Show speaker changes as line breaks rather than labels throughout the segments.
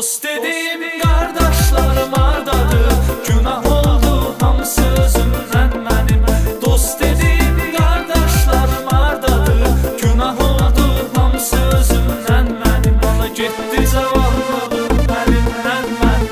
Dost dediğim kardeşlerim ardadır, günah oldu hamısı özümden benim. Dost dediğim kardeşlerim ardadır, günah oldu hamısı özümden benim. Bana gitti zavallılığım elimden məndən.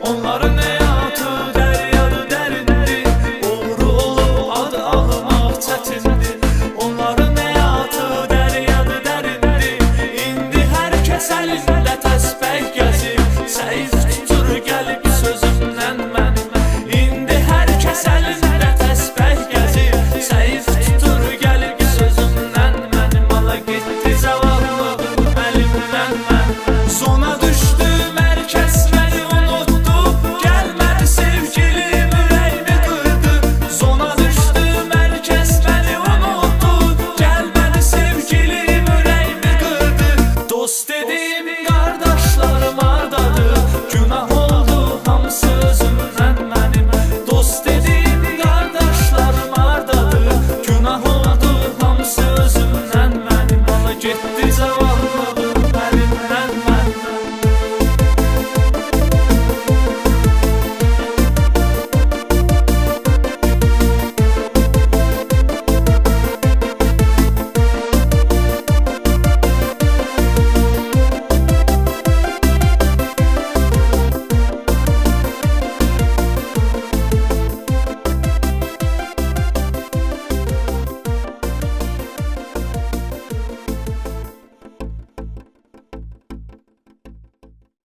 Onların həyatı dəryadır, dərindir. Oğru olub adı ağlamaq çətindir. Onların həyatı dəryadır, dərindir. İndi hər kəs əlində təsbih gəzir, səyif tutur gəlib sözümdən mənim. İndi hər kəs əlində təsbih gəzir, səyif tutur gəlib sözümdən mənim. Ala getdi zavallılığım əlimdən mənim. Zona düşdü mərkəz məni unutdu, gəlmədi sevgilim ürəyimi qırdı. Zona düşdü mərkəz məni unutdu, gəlmədi sevgilim ürəyimi qırdı. Dost dediyim qardaşlarım ardadır, günah oldu hamısı özümdən mənim. Dost dediyim qardaşlarım ardadır, günah oldu hamısı özümdən mənim. Ala getdi zavallılığım